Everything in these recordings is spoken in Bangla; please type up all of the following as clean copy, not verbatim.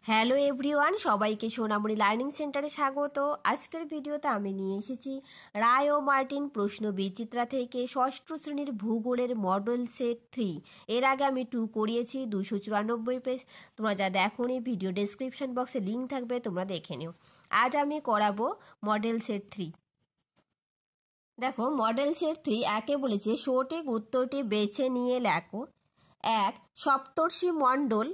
হ্যালো এভরিওয়ান, সবাইকে সোনামণি লার্নিং সেন্টারে স্বাগত। আজকের ভিডিওতে আমি নিয়ে এসেছি রায় ও মার্টিন প্রশ্ন বিচিত্রা থেকে ষষ্ঠ শ্রেণীর ভূগোলের মডেল সেট 3। এর আগে আমি 2 করিয়েছি, 294 পেজ। তোমরা যা দেখোনি, ভিডিও ডেসক্রিপশন বক্সে লিঙ্ক থাকবে, তোমরা দেখে নিও। আজ আমি করাবো মডেল সেট 3। দেখো, মডেল সেট 3 একে বলেছে সঠিক উত্তরটি বেছে নিয়ে লেখো। 1. সপ্তর্ষি মণ্ডল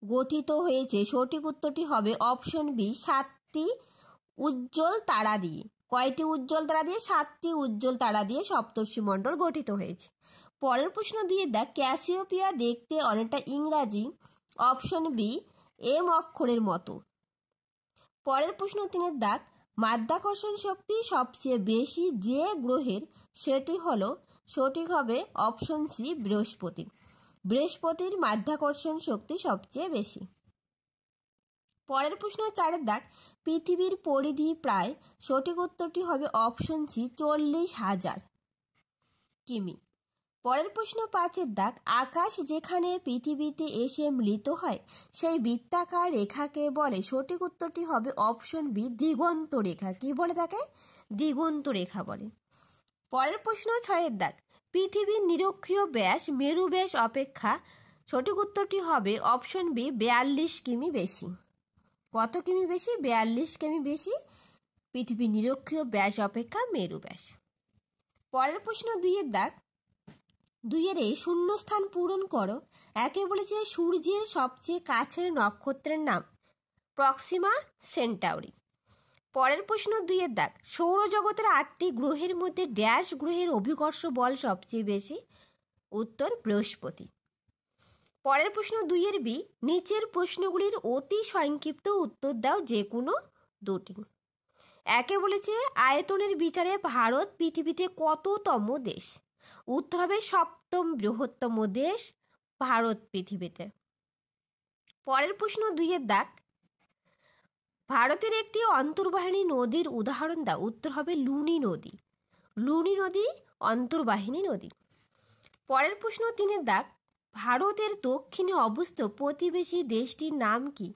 গঠিত হয়েছে। সঠিক উত্তরটি হবে অপশন বি, 7টি উজ্জ্বল তারা দিয়ে। কয়টি উজ্জ্বল তারা দিয়ে? 7টি উজ্জ্বল তারা দিয়ে সপ্তর্ষি মণ্ডল গঠিত হয়েছে। পরের প্রশ্ন দিয়ে দেখ, ক্যাসিওপিয়া দেখতে অনেকটা ইংরাজি অপশন বি এম অক্ষরের মতো। পরের প্রশ্ন 3 দেখ, মাধ্যাকর্ষণ শক্তি সবচেয়ে বেশি যে গ্রহের সেটি হলো, সঠিক হবে অপশন সি বৃহস্পতি। বৃহস্পতির মাধ্যাকর্ষণ শক্তি সবচেয়ে বেশি। পরের প্রশ্ন 4 দেখ, পৃথিবীর পরিধি প্রায়, সঠিক উত্তরটি হবে অপশন সি 40,000 কিমি। পরের প্রশ্ন 5 দেখ, আকাশ যেখানে পৃথিবীতে এসে মিলিত হয় সেই বৃত্তাকার রেখাকে বলে, সঠিক উত্তরটি হবে অপশন বি দিগন্ত রেখা। কি বলে তাকে? দিগন্ত রেখা বলে। পরের প্রশ্ন 6 দেখ, পৃথিবীর নিরক্ষীয় ব্যাস মেরু ব্যাস অপেক্ষা, সঠিক উত্তরটি হবে অপশন বি 42 কিমি বেশি। কত কিমি বেশি? 42 কিমি বেশি পৃথিবীর নিরক্ষীয় ব্যাস অপেক্ষা মেরু ব্যাস। পরের প্রশ্ন 2 দেখ, 2 শূন্যস্থান পূরণ করো। একে বলেছে সূর্যের সবচেয়ে কাছের নক্ষত্রের নাম, প্রক্সিমা সেন্টাউরি। পরের প্রশ্ন 2 দেখ, সৌরজগতের 8টি গ্রহের মধ্যে ড্যাশ গ্রহের অভিকর্ষ বল সবচেয়ে বেশি, উত্তর বৃহস্পতি। পরের প্রশ্ন 2 বি, নিচের প্রশ্নগুলির অতি সংক্ষিপ্ত উত্তর দাও যে কোনো দুটি। একে বলেছে আয়তনের বিচারে ভারত পৃথিবীতে কততম দেশ, উত্তর হবে 7ম বৃহত্তম দেশ ভারত পৃথিবীতে। পরের প্রশ্ন 2 দেখ, ভারতের একটি অন্তর্বাহিনী নদীর উদাহরণ দাও, উত্তর হবে লুনি নদী। লুনি নদী অন্তর্বাহিনী নদী। পরের প্রশ্ন 3 দেখ, ভারতের দক্ষিণে অবস্থিত প্রতিবেশী দেশটির নাম কি,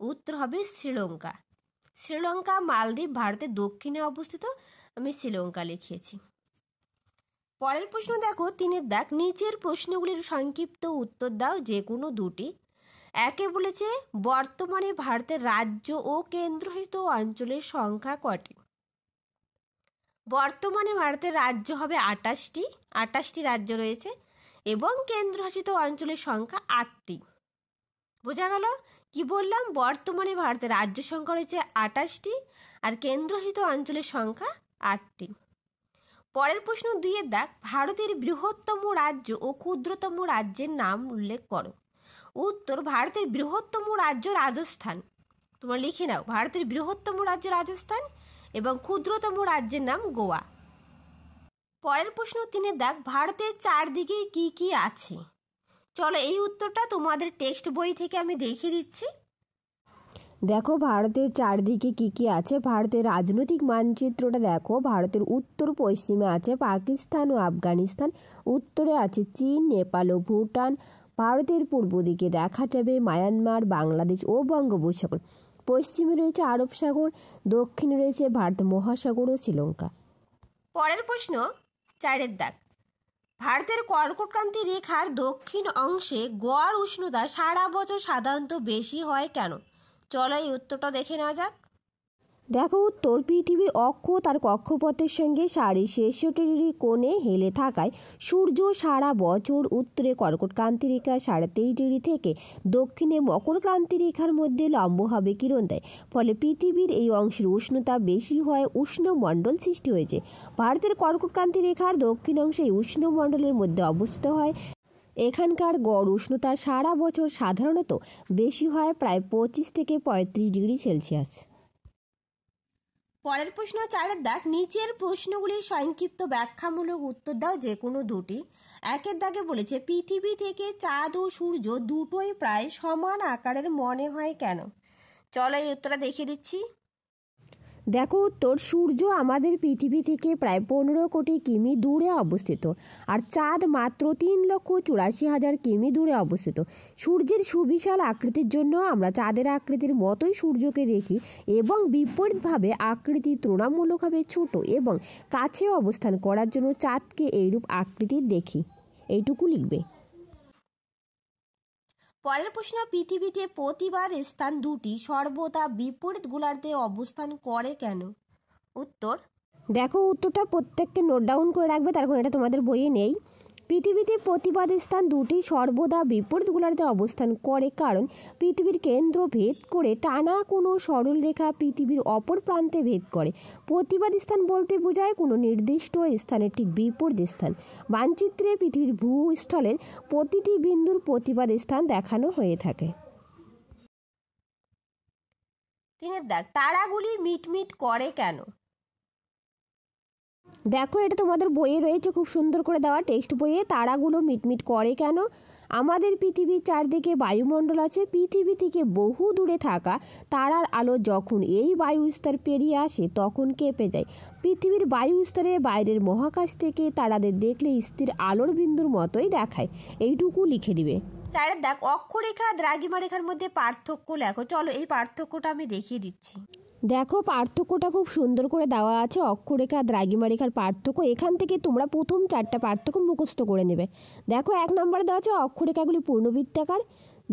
উত্তর হবে শ্রীলঙ্কা। শ্রীলঙ্কা মালদ্বীপ ভারতের দক্ষিণে অবস্থিত, আমি শ্রীলঙ্কা লিখিয়েছি। পরের প্রশ্ন দেখো 3 দেখ, নিচের প্রশ্নগুলির সংক্ষিপ্ত উত্তর দাও যে কোনো দুটি। একে বলেছে বর্তমানে ভারতের রাজ্য ও কেন্দ্রশাসিত অঞ্চলের সংখ্যা কটি, বর্তমানে ভারতের রাজ্য হবে 28টি রাজ্য রয়েছে এবং কেন্দ্রশাসিত অঞ্চলের সংখ্যা 8টি। বোঝা গেল? কি বললাম? বর্তমানে ভারতের রাজ্য সংখ্যা রয়েছে 28টি আর কেন্দ্রশাসিত অঞ্চলের সংখ্যা 8টি। পরের প্রশ্ন 2 দেখ, ভারতের বৃহত্তম রাজ্য ও ক্ষুদ্রতম রাজ্যের নাম উল্লেখ করো, উত্তর ভারতের বৃহত্তম রাজ্য রাজস্থান। তোমরা লিখে নাও, ভারতের বৃহত্তম রাজ্য রাজস্থান এবং ক্ষুদ্রতম রাজ্যের নাম গোয়া। পরের প্রশ্ন 3 দেখ, ভারতের চারদিকে কি কি আছে। চলো এই উত্তরটা তোমাদের টেক্সট বই থেকে আমি দেখিয়ে দিচ্ছি। দেখো, ভারতের চারদিকে কি কি আছে। ভারতের রাজনৈতিক মানচিত্রটা দেখো, ভারতের উত্তর পশ্চিমে আছে পাকিস্তান ও আফগানিস্তান, উত্তরে আছে চীন, নেপাল ও ভুটান। ভারতের পূর্ব দিকে দেখা যাবে মায়ানমার, বাংলাদেশ ও বঙ্গোপসাগর। পশ্চিমে রয়েছে আরব সাগর, দক্ষিণে রয়েছে ভারত মহাসাগর ও শ্রীলঙ্কা। পরের প্রশ্ন 4 দেখ, ভারতের কর্কটক্রান্তি রেখার দক্ষিণ অংশে গড় উষ্ণতা সারা বছর সাধারণত বেশি হয় কেন? চলো এই উত্তরটা দেখে নেওয়া যাক। দেখো উত্তর, পৃথিবীর অক্ষ তার কক্ষপথের সঙ্গে 66.5 কোণে হেলে থাকায় সূর্য সারা বছর উত্তরে কর্কট ক্রান্তি রেখা 23.5 থেকে দক্ষিণে মকর ক্রান্তি রেখার মধ্যে লম্বভাবে কিরণ দেয়, ফলে পৃথিবীর এই অংশের উষ্ণতা বেশি হয়, উষ্ণমণ্ডল সৃষ্টি হয়েছে। ভারতের কর্কট ক্রান্তি রেখার দক্ষিণ অংশে এই উষ্ণমণ্ডলের মধ্যে অবস্থিত হয়। এখানকার গড় উষ্ণতা সারা বছর সাধারণত বেশি হয়, প্রায় 25 থেকে 35 ডিগ্রি সেলসিয়াস। পরের প্রশ্ন 4 দেখ, নিচের প্রশ্নগুলির সংক্ষিপ্ত ব্যাখ্যামূলক উত্তর দাও যে কোনো দুটি। 1 দাগে বলেছে পৃথিবী থেকে চাঁদ ও সূর্য দুটোই প্রায় সমান আকারের মনে হয় কেন? চলো এই উত্তরটা দেখিয়ে দিচ্ছি। দেখো উত্তর, সূর্য আমাদের পৃথিবী থেকে প্রায় 15 কোটি কিমি দূরে অবস্থিত, আর চাঁদ মাত্র 3,84,000 কিমি দূরে অবস্থিত। সূর্যের সুবিশাল আকৃতির জন্য আমরা চাঁদের আকৃতির মতোই সূর্যকে দেখি, এবং বিপরীতভাবে আকৃতি তুলনামূলকভাবে ছোট এবং কাছে অবস্থান করার জন্য চাঁদকে এইরূপ আকৃতির দেখি। এইটুকু লিখবে। পরের প্রশ্ন, পৃথিবীতে প্রতিবার স্থান দুটি সর্বদা বিপরীত গোলার্ধে অবস্থান করে কেন? উত্তর, দেখো উত্তরটা প্রত্যেককে নোট ডাউন করে রাখবে, তার কারণ এটা তোমাদের বইয়ে নেই। পৃথিবীতে প্রতিবাদ স্থান দুটি সর্বদা বিপরীত গোলার্ধে অবস্থান করে কারণ পৃথিবীর কেন্দ্র ভেদ করে টানা কোনো সরল রেখা পৃথিবীর অপর প্রান্তে ভেদ করে। প্রতিবাদ স্থান বলতে বোঝায় কোনো নির্দিষ্ট স্থানের ঠিক বিপরীত স্থান। মানচিত্রে পৃথিবীর ভূস্থলের প্রতিটি বিন্দুর প্রতিবাদ স্থান দেখানো হয়ে থাকে। 3 দাগ, তারাগুলি মিটমিট করে কেন? দেখো এটা তোমাদের বইয়ে রয়েছে, খুব সুন্দর করে দেওয়া টেক্সট বইয়ে। তারাগুলো মিটমিট করে কেন? আমাদের পৃথিবীর চারদিকে বায়ুমণ্ডল আছে। পৃথিবী থেকে বহু দূরে থাকা তারার আলো যখন এই বায়ুস্তর পেরিয়ে আসে তখন কেঁপে যায়। পৃথিবীর বায়ুস্তরে বাইরের মহাকাশ থেকে তারাদের দেখলে স্থির আলোর বিন্দুর মতোই দেখায়। এইটুকু লিখে দিবে। 4 দাগ, অক্ষরেখা দ্রাঘিমা রেখার মধ্যে পার্থক্য লেখো। চলো এই পার্থক্যটা আমি দেখিয়ে দিচ্ছি। দেখো পার্থক্যটা খুব সুন্দর করে দেওয়া আছে, অক্ষরেখা দ্রাঘিমা রেখার পার্থক্য। এখান থেকে তোমরা প্রথম 4টা পার্থক্য মুখস্থ করে নেবে। দেখো 1 নম্বরে দেওয়া আছে অক্ষরেখাগুলি পূর্ণবৃত্তাকার,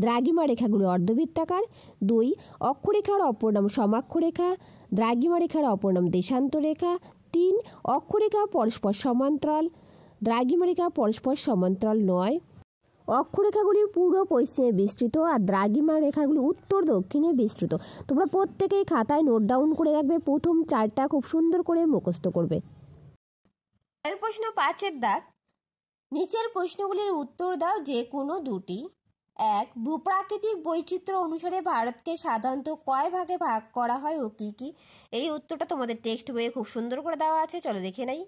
দ্রাঘিমা রেখাগুলি অর্ধবৃত্তাকার। 2, অক্ষরেখার অপর নাম সমাক্ষরেখা, দ্রাঘিমা রেখার অপর নাম দেশান্ত রেখা। 3, অক্ষরেখা পরস্পর সমান্তরাল, দ্রাঘিমা রেখা পরস্পর সমান্তরাল নয়। অক্ষরেখাগুলি পূর্ব পশ্চিমে বিস্তৃত আর দ্রাঘিমা রেখাগুলি উত্তর দক্ষিণে বিস্তৃত। তোমরা প্রত্যেকেই খাতায় নোট ডাউন করে রাখবে, প্রথম 4টা খুব সুন্দর করে মুখস্থ করবে। এর প্রশ্ন 5 দাগ, নিচের প্রশ্নগুলির উত্তর দাও যে কোনো দুটি। 1, ভূপ্রাকৃতিক বৈচিত্র্য অনুসারে ভারতকে সাধারণত কয় ভাগে ভাগ করা হয় ও কী কী? এই উত্তরটা তোমাদের টেক্সট বইয়ে খুব সুন্দর করে দেওয়া আছে, চলো দেখে নেই।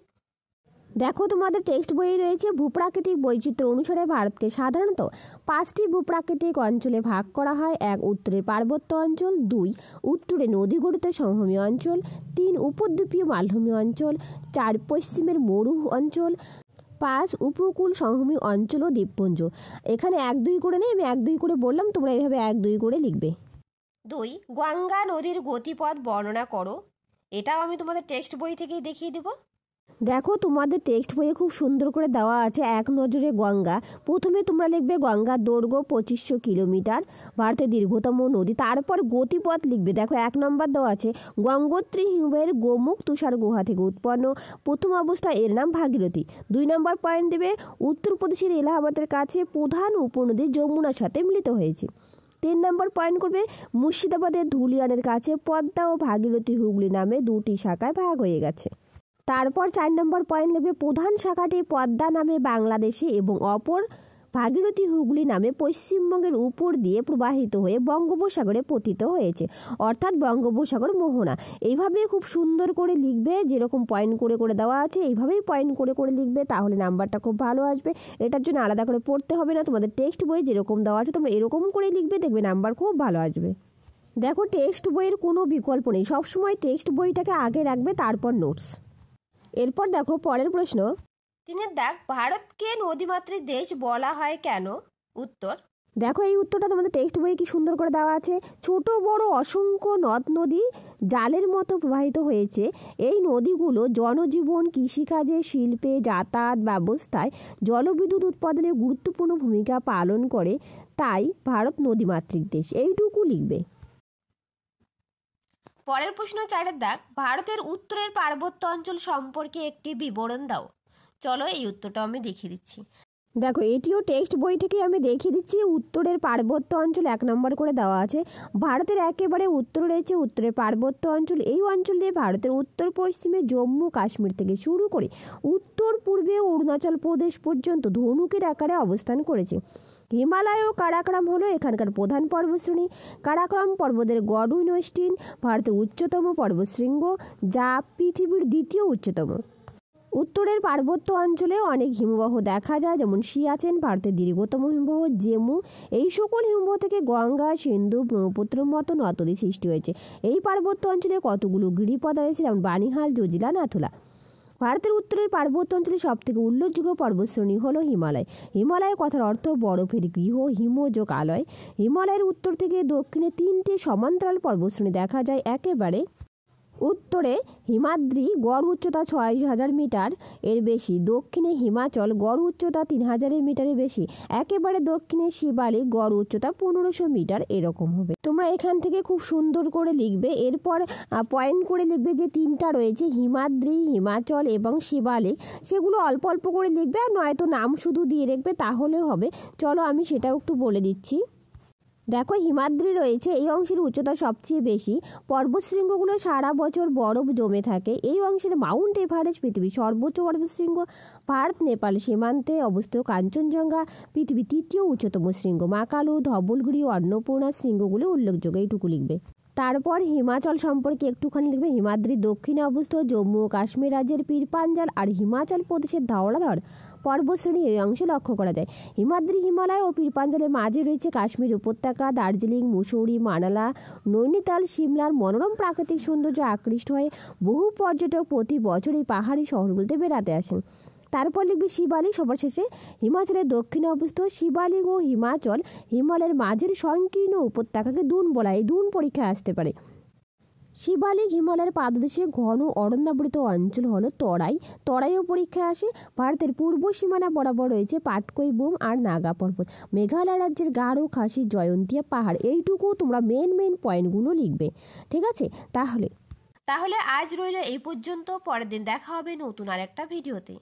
দেখো তোমাদের টেক্সট বইয়ে রয়েছে, ভূপ্রাকৃতিক বৈচিত্র্য অনুসারে ভারতকে সাধারণত 5টি ভূপ্রাকৃতিক অঞ্চলে ভাগ করা হয়। 1, উত্তরের পার্বত্য অঞ্চল। 2, উত্তরে নদীগঠিত সমভূমি অঞ্চল। 3, উপদ্বীপীয় মালভূমি অঞ্চল। 4, পশ্চিমের মরু অঞ্চল। 5, উপকূল সমভূমি অঞ্চল ও দ্বীপপুঞ্জ। এখানে 1, 2 করে নেই, আমি 1, 2 করে বললাম, তোমরা এইভাবে 1, 2 করে লিখবে। 2, গঙ্গা নদীর গতিপথ বর্ণনা করো। এটাও আমি তোমাদের টেক্সট বই থেকেই দেখিয়ে দেবো। দেখো তোমাদের টেক্সট বইয়ে খুব সুন্দর করে দেওয়া আছে এক নজরে গঙ্গা। প্রথমে তোমরা লিখবে গঙ্গার দৈর্ঘ্য 2500 কিলোমিটার, ভারতের দীর্ঘতম নদী। তারপর গতিপথ লিখবে। দেখো 1 নম্বর দেওয়া আছে, গঙ্গোত্রী হিমবাহের গোমুখ তুষার গুহা থেকে উৎপন্ন, প্রথম অবস্থায় এর নাম ভাগীরথী। 2 নম্বর পয়েন্ট দেবে, উত্তরপ্রদেশের এলাহাবাদের কাছে প্রধান উপনদী যমুনার সাথে মিলিত হয়েছে। 3 নম্বর পয়েন্ট করবে, মুর্শিদাবাদের ধুলিয়ানের কাছে পদ্মা ও ভাগীরথী হুগলি নামে 2টি শাখায় ভাগ হয়ে গেছে। তারপর 4 নম্বর পয়েন্ট নেবে, প্রধান শাখাটি পদ্মা নামে বাংলাদেশে এবং অপর ভাগীরথী হুগলি নামে পশ্চিমবঙ্গের উপর দিয়ে প্রবাহিত হয়ে বঙ্গোপসাগরে পতিত হয়েছে, অর্থাৎ বঙ্গোপসাগর মোহনা। এইভাবে খুব সুন্দর করে লিখবে, যেরকম পয়েন্ট করে করে দেওয়া আছে এইভাবেই পয়েন্ট করে করে লিখবে, তাহলে নাম্বারটা খুব ভালো আসবে। এটার জন্য আলাদা করে পড়তে হবে না, তোমাদের টেক্সট বই যেরকম দেওয়া আছে তোমরা এরকম করে লিখবে, দেখবে নাম্বার খুব ভালো আসবে। দেখো টেক্সট বইয়ের কোনো বিকল্প নেই, সবসময় টেক্সট বইটাকে আগে রাখবে, তারপর নোটস। এরপর দেখো পরের প্রশ্ন। 3 দাগ, ভারতকে নদীমাতৃক দেশ বলা হয় কেন? উত্তর, দেখো এই উত্তরটা তোমাদের টেক্সট বইয়ে কি সুন্দর করে দেওয়া আছে। ছোট বড় অসংখ্য নদ নদী জালের মতো প্রবাহিত হয়েছে। এই নদীগুলো জনজীবন, কৃষিকাজে, শিল্পে, যাতায়াত ব্যবস্থায়, জলবিদ্যুৎ উৎপাদনে গুরুত্বপূর্ণ ভূমিকা পালন করে, তাই ভারত নদীমাতৃক দেশ। এইটুকু লিখবে। পরের প্রশ্ন 4 দাগ, ভারতের উত্তরের পার্বত্য অঞ্চল সম্পর্কে একটি বিবরণ দাও। চলো এই উত্তরটা আমি দেখিয়ে দিচ্ছি। দেখো এটিও টেক্সট বই থেকে আমি দেখিয়ে দিচ্ছি। উত্তরের পার্বত্য অঞ্চল 1 নম্বর করে দেওয়া আছে। ভারতের একেবারে উত্তরে রয়েছে উত্তরের পার্বত্য অঞ্চল। এই অঞ্চল দিয়ে ভারতের উত্তর পশ্চিমে জম্মু কাশ্মীর থেকে শুরু করে উত্তর পূর্বে অরুণাচল প্রদেশ পর্যন্ত ধনুকের আকারে অবস্থান করেছে। হিমালয় ও কারাকোরাম হলো এখানকার প্রধান পর্বতশ্রেণী। কারাকোরাম পর্বতের গডউইন ওয়েস্টিন ভারতের উচ্চতম পর্বতশৃঙ্গ, যা পৃথিবীর দ্বিতীয় উচ্চতম। উত্তরের পার্বত্য অঞ্চলে অনেক হিমবাহ দেখা যায়, যেমন সিয়াচেন ভারতের দীর্ঘতম হিমবাহ, জেমু। এই সকল হিমবাহ থেকে গঙ্গা, সিন্ধু, ব্রহ্মপুত্রের মতো নদী সৃষ্টি হয়েছে। এই পার্বত্য অঞ্চলে কতগুলো গিরিপথ রয়েছে, যেমন বানিহাল, জজিলা, নাথুলা। ভারতের উত্তরের পার্বত্য অঞ্চলে সবথেকে উল্লেখযোগ্য পর্বতশ্রেণী হলো হিমালয়। হিমালয় কথার অর্থ বরফের গৃহ, হিমযোগ আলয়। হিমালয়ের উত্তর থেকে দক্ষিণে 3টে সমান্তরাল পর্বতশ্রেণী দেখা যায়। একেবারে উত্তরে হিমাদ্রি গড় উচ্চতা 6000 মিটার এর বেশি, দক্ষিণে হিমাচল গড় উচ্চতা 3000 মিটারের বেশি, একেবারে দক্ষিণে শিবালিক গড় উচ্চতা 1500 মিটার এরকম হবে। তোমরা এখান থেকে খুব সুন্দর করে লিখবে। এরপর পয়েন্ট করে লিখবে যে 3টা রয়েছে, হিমাদ্রি, হিমাচল এবং শিবালিক, সেগুলো অল্প অল্প করে লিখবে, আর নয়তো নাম শুধু দিয়ে রাখবে, তাহলেও হবে। চলো আমি সেটাও একটু বলে দিচ্ছি। দেখো, হিমাদ্রি রয়েছে, এই অংশের উচ্চতা সবচেয়ে বেশি। পর্বতশৃঙ্গগুলো সারা বছর বরফ জমে থাকে। এই অংশের মাউন্ট এভারেস্ট পৃথিবীর সর্বোচ্চ পর্বতশৃঙ্গ। ভারত নেপাল সীমান্তে অবস্থিত কাঞ্চনজঙ্ঘা পৃথিবীর 3য় উচ্চতম শৃঙ্গ। মাকালু, ধবলগিরি ও অন্নপূর্ণা শৃঙ্গগুলি উল্লেখযোগ্য। এইটুকু লিখবে। তারপর হিমাচল সম্পর্কে একটুখানি লিখবে। হিমাদ্রির দক্ষিণে অবস্থিত জম্মু ও কাশ্মীর রাজ্যের পীরপাঞ্জাল আর হিমাচল প্রদেশের ধওলাধর পর্বতশ্রেণী এই অংশে লক্ষ্য করা যায়। হিমাদ্রি, হিমালয় ও পীরপাঞ্জালের মাঝে রয়েছে কাশ্মীর উপত্যকা, দার্জিলিং, মুসৌরি, মানালা, নৈনিতাল, সিমলার মনোরম প্রাকৃতিক সৌন্দর্য আকৃষ্ট হয়ে বহু পর্যটক প্রতি বছর এই পাহাড়ি শহরগুলিতে বেড়াতে আসেন। তারপর লিখবি শিবালিক। সবার শেষে হিমাচলের দক্ষিণে অবস্থিত শিবালিক ও হিমাচল হিমালয়ের মাঝের সংকীর্ণ উপত্যকাকে দুন বলা হয়। এই দুন পরীক্ষায় আসতে পারে। শিবালিক হিমালয়ের পাদদেশে ঘন অরণ্যাবৃত অঞ্চল হলো তরাই। তরাইও পরীক্ষায় আসে। ভারতের পূর্ব সীমানা বরাবর রয়েছে পাটকই বুম আর নাগা পর্বত। মেঘালয় রাজ্যের গারো, খাসি, জয়ন্তিয়া পাহাড়। এইটুকু তোমরা মেন পয়েন্টগুলো লিখবে। ঠিক আছে? তাহলে আজ রইল এই পর্যন্ত। পরের দিন দেখা হবে নতুন আরেকটা ভিডিওতে।